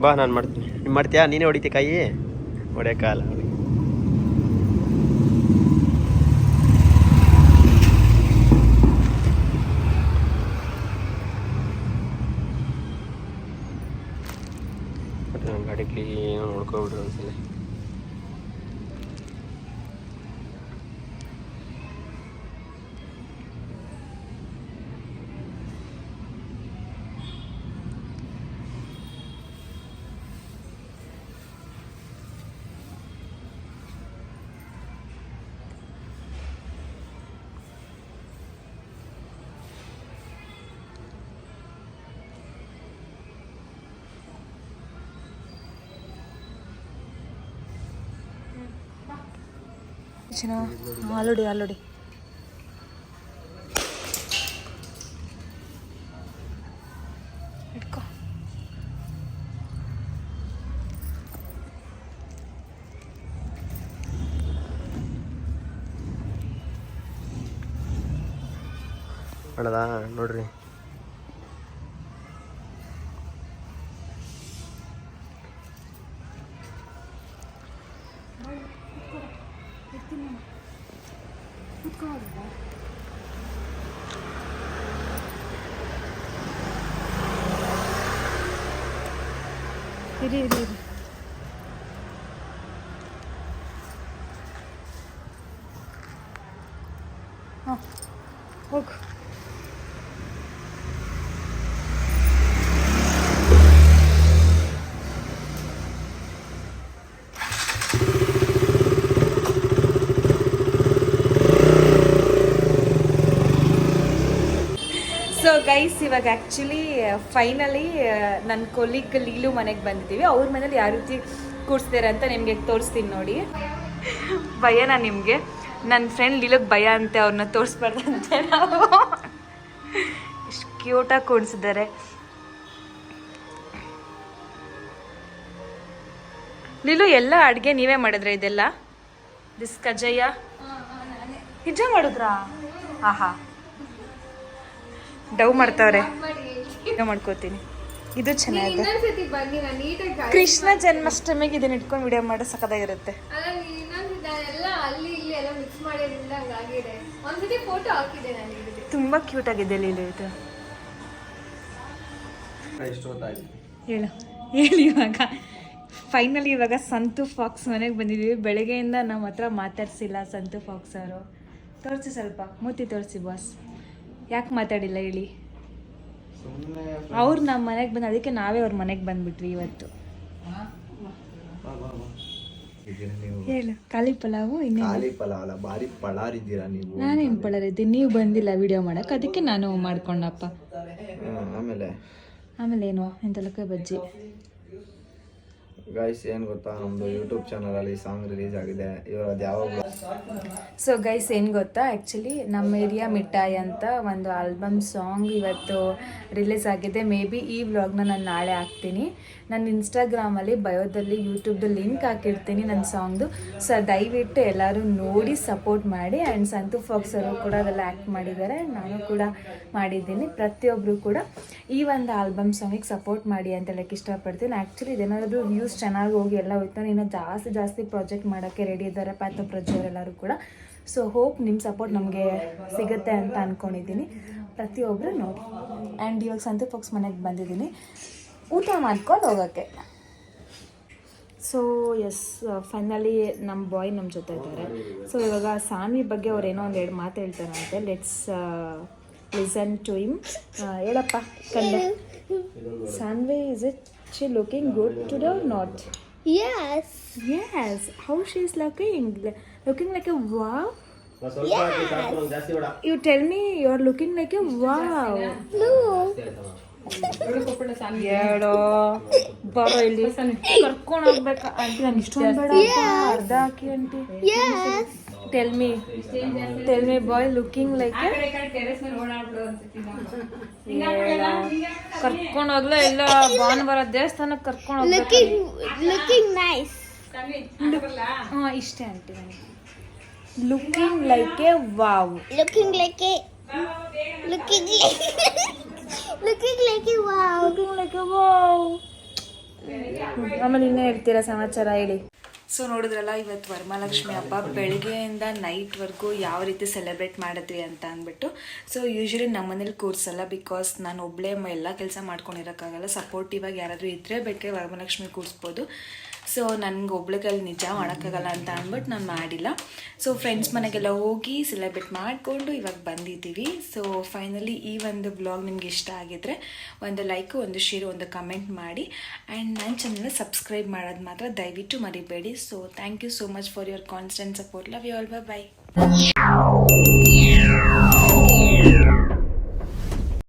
ಬಾ, ನಾನು ಮಾಡ್ತೀನಿ. ನೀನು ಮಾಡ್ತೀಯಾ? ನೀನೇ ಹೊಡಿತೀಯ ಕಾಯಿ? ಹೊಡೆಯೋಕ್ಕಾಗಲ್ಲ. ನನ್ನ ಗಾಡಿ ಕ್ಲೀನ್ ನೋಡ್ಕೊಬಿಡ್ರಿ ಒಂದ್ಸಲ. ಆಲೋಡಿ ಆಲೋಡಿ ಇಟ್ಕೋ. ಮಾಡದಾ ನೋಡ್ರಿ. ಇರಿ ಇರಿ ಇರಿ. ಹಾಂ ಹೋಗು. ಸೊ ಗೈಸ್, ಇವಾಗ ಆ್ಯಕ್ಚುಲಿ ಫೈನಲಿ ನನ್ನ ಕೊಲೀಗ್ ಲೀಲು ಮನೆಗೆ ಬಂದಿದ್ದೀವಿ. ಅವ್ರ ಮನೇಲಿ ಯಾವ ರೀತಿ ಕೂರಿಸ್ತಾರೆ ಅಂತ ನಿಮಗೆ ತೋರಿಸ್ತೀನಿ ನೋಡಿ. ಭಯನಾ ನಿಮಗೆ? ನನ್ನ ಫ್ರೆಂಡ್ ಲೀಲುಗೆ ಭಯ ಅಂತೆ, ಅವ್ರನ್ನ ತೋರಿಸ್ಬಾರ್ದಂತೆ ನಾವು. ಎಷ್ಟು ಕ್ಯೂಟಾಗಿ ಕೂಡಿಸಿದ್ದಾರೆ. ಲೀಲು, ಎಲ್ಲ ಅಡುಗೆ ನೀವೇ ಮಾಡಿದ್ರೆ ಇದೆಲ್ಲ? ದಿಸ್ ಕಜ್ಜಯ್ಯ ನಿಜ ಮಾಡಿದ್ರಾ? ಆಹಾ, ಡವ್ ಮಾಡ್ತಾವ್ರೆ. ಮಾಡ್ಕೋತೀನಿ. ಇದು ಚೆನ್ನಾಗಿದೆ. ಕೃಷ್ಣ ಜನ್ಮಾಷ್ಟಮಿಗೆ ಇದನ್ನ ಇಟ್ಕೊಂಡು ವಿಡಿಯೋ ಮಾಡೋ ಸಖತ್ತಾಗಿರುತ್ತೆ. ತುಂಬಾ ಕ್ಯೂಟ್ ಆಗಿದೆ ಲೀಲು ಇದು. ಹೇಳು ಹೇಳಿ. ಇವಾಗ ಫೈನಲಿ ಇವಾಗ ಸಂತು ಫಾಕ್ಸ್ ಮನೆಗೆ ಬಂದಿದ್ದೀವಿ. ಬೆಳಗ್ಗೆಯಿಂದ ನಮ್ಮ ಹತ್ರ ಮಾತಾಡ್ಸಿಲ್ಲ ಸಂತು ಫಾಕ್ಸ್ ಅವರು. ತೋರಿಸಿ ಸ್ವಲ್ಪ ಮೂತಿ ತೋರಿಸಿ ಬಾಸ್. ಯಾಕೆ ಮಾತಾಡಿಲ್ಲ ಹೇಳಿ? ಅವ್ರು ನಮ್ಮ ಮನೆಗೆ ಬಂದು ಅದಕ್ಕೆ ನಾವೇ ಅವ್ರ ಮನೆಗೆ ಬಂದ್ಬಿಟ್ವಿ ಇವತ್ತು. ಹೇಳು. ಖಾಲಿ ಪಲಾವು? ಬಾರಿ ಪಳಾರಿದ್ದೀರಾ ನೀವು. ನಾನೇನು ಪಳಾರಿದ್ದೀನಿ? ನೀವು ಬಂದಿಲ್ಲ ವಿಡಿಯೋ ಮಾಡಕ್ಕೆ, ಅದಕ್ಕೆ ನಾನು ಮಾಡ್ಕೊಂಡಪ್ಪ. ಆಮೇಲೆ ಏನು ಎಂತಲಕ್ಕೆ ಬಜ್ಜಿ. ಗೈಸ್ ಏನು ಗೊತ್ತಾ, ನಮ್ಮದು ಯೂಟ್ಯೂಬ್ ಚಾನಲಲ್ಲಿ ಸಾಂಗ್ ರಿಲೀಸ್ ಆಗಿದೆ. ಇವರು ಅದು ಯಾವಾಗ. ಸೊ ಗೈಸ್ ಏನು ಗೊತ್ತಾ, ಆ್ಯಕ್ಚುಲಿ ನಮ್ಮ ಏರಿಯಾ ಮಿಠಾಯಿ ಅಂತ ಒಂದು ಆಲ್ಬಮ್ ಸಾಂಗ್ ಇವತ್ತು ರಿಲೀಸ್ ಆಗಿದೆ. ಮೇ ಬಿ ಈ ವ್ಲಾಗ್ನ ನಾನು ನಾಳೆ ಹಾಕ್ತೀನಿ. ನನ್ನ ಇನ್ಸ್ಟಾಗ್ರಾಮಲ್ಲಿ ಬಯೋದಲ್ಲಿ ಯೂಟ್ಯೂಬ್ದು ಲಿಂಕ್ ಹಾಕಿರ್ತೀನಿ ನನ್ನ ಸಾಂಗ್ದು. ಸೊ ದಯವಿಟ್ಟು ಎಲ್ಲರೂ ನೋಡಿ ಸಪೋರ್ಟ್ ಮಾಡಿ. ಆ್ಯಂಡ್ ಸಂತು ಫಾಕ್ಸ್ ಅವರು ಕೂಡ ಅದೆಲ್ಲ ಆ್ಯಕ್ಟ್ ಮಾಡಿದ್ದಾರೆ, ನಾನು ಕೂಡ ಮಾಡಿದ್ದೀನಿ. ಪ್ರತಿಯೊಬ್ಬರು ಕೂಡ ಈ ಒಂದು ಆಲ್ಬಮ್ ಸಾಂಗಿಗೆ ಸಪೋರ್ಟ್ ಮಾಡಿ ಅಂತ ಹೇಳಕ್ಕೆ ಇಷ್ಟಪಡ್ತೀನಿ. ಆ್ಯಕ್ಚುಲಿ ಇದೇನಾದರೂ ವ್ಯೂಸ್ ಚೆನ್ನಾಗಿ ಹೋಗಿ ಎಲ್ಲ ಹೋಗ್ತಾನೆ, ಇನ್ನೂ ಜಾಸ್ತಿ ಪ್ರಾಜೆಕ್ಟ್ ಮಾಡೋಕ್ಕೆ ರೆಡಿ ಇದ್ದಾರೆ ಪಾತ ಪ್ರಜ್ವರೆಲ್ಲರೂ ಕೂಡ. ಸೊ ಹೋಪ್ ನಿಮ್ಮ ಸಪೋರ್ಟ್ ನಮಗೆ ಸಿಗುತ್ತೆ ಅಂತ ಅಂದ್ಕೊಂಡಿದ್ದೀನಿ. ಪ್ರತಿಯೊಬ್ಬರು ನೋಡಿ. ಆ್ಯಂಡ್ ಇವಾಗ ಸಂತು ಫಾಕ್ಸ್ ಮನೆಗೆ ಬಂದಿದ್ದೀನಿ ಊಟ ಮಾಡ್ಕೊಂಡು ಹೋಗೋಕ್ಕೆ. ಸೊ ಎಸ್, ಫೈನಲಿ ನಮ್ಮ ಬಾಯ್ ನಮ್ಮ ಜೊತೆ ಇದ್ದಾರೆ. ಸೊ ಇವಾಗ ಸಾನ್ವಿ ಬಗ್ಗೆ ಅವ್ರು ಏನೋ ಒಂದೆರಡು ಮಾತು ಹೇಳ್ತಾರಂತೆ. Let's listen to him. ಹೇಳಪ್ಪ ಕಂಡೆ. Saanvi, is it she looking good today or not? Yes. How she is looking like a wow? Yes. You tell me you are looking like a wow. No. ಹೇಳೋ ಬರೋ ಇಲ್ಲಿ ಕರ್ಕೊಂಡು ಹೋಗ್ಬೇಕಾ aunty? ನಾನು ಇಷ್ಟೊಂದು ಬೇಡ, ಅರ್ಧ ಹಾಕಿ ಆಂಟಿ. ಟೆಲ್ ಮಿ ಬಾಯ್ looking like ಕರ್ಕೊಂಡು ಹೋಗ್ಲಾ ಇಲ್ಲ ಭಾನುವಾರ ದೇವಸ್ಥಾನಕ್ಕೆ ಕರ್ಕೊಂಡು ಹೋಗ್ಬೇಕು. Looking nice. ಹಾಂ ಇಷ್ಟೇ ಆಂಟಿ ನನಗೆ looking like A wow. Looking like A looking looking like A wow. Looking like A wow. ಆಮೇಲೆ ಇನ್ನೇ ಹೇಳ್ತೀರಾ ಸಮಾಚಾರ ಹೇಳಿ. ಸೊ ನೋಡಿದ್ರಲ್ಲ ಇವತ್ತು ವರಮಹಾಲಕ್ಷ್ಮಿ ಹಬ್ಬ ಬೆಳಗ್ಗೆಯಿಂದ ನೈಟ್ವರೆಗೂ ಯಾವ ರೀತಿ ಸೆಲೆಬ್ರೇಟ್ ಮಾಡಿದ್ವಿ ಅಂತ ಅಂದ್ಬಿಟ್ಟು. ಸೊ ಯೂಶ್ವಲಿ ನಮ್ಮ ಮನೇಲಿ ಕೂರಿಸಲ್ಲ, ಬಿಕಾಸ್ ನಾನು ಒಬ್ಬಳೇ ಎಲ್ಲ ಕೆಲಸ ಮಾಡ್ಕೊಂಡಿರೋಕ್ಕಾಗಲ್ಲ. ಸಪೋರ್ಟಿವ್ ಆಗಿ ಯಾರಾದರೂ ಇದ್ದರೆ ಬೇಕಾದ್ರೆ ವರಮಹಾಲಕ್ಷ್ಮಿ ಕೂರಿಸ್ಬೋದು. ಸೊ ನನಗೆ ಒಬ್ಳಿಗಲ್ಲಿ ನಿಜ ಮಾಡೋಕ್ಕಾಗಲ್ಲ ಅಂತ ಅಂದ್ಬಿಟ್ಟು ನಾನು ಮಾಡಿಲ್ಲ. ಸೊ ಫ್ರೆಂಡ್ಸ್ ಮನೆಗೆಲ್ಲ ಹೋಗಿ ಸೆಲೆಬ್ರೇಟ್ ಮಾಡಿಕೊಂಡು ಇವಾಗ ಬಂದಿದ್ದೀವಿ. ಸೊ ಫೈನಲಿ ಈ ಒಂದು ಬ್ಲಾಗ್ ನಿಮ್ಗೆ ಇಷ್ಟ ಆಗಿದ್ರೆ ಒಂದು ಲೈಕು, ಒಂದು ಶೇರು, ಒಂದು ಕಮೆಂಟ್ ಮಾಡಿ. ಆ್ಯಂಡ್ ನನ್ನ ಚಾನಲ್ನ ಸಬ್ಸ್ಕ್ರೈಬ್ ಮಾಡೋದು ಮಾತ್ರ ದಯವಿಟ್ಟು ಮರಿಬೇಡಿ. So thank you so much for your constant support. Love you all. By.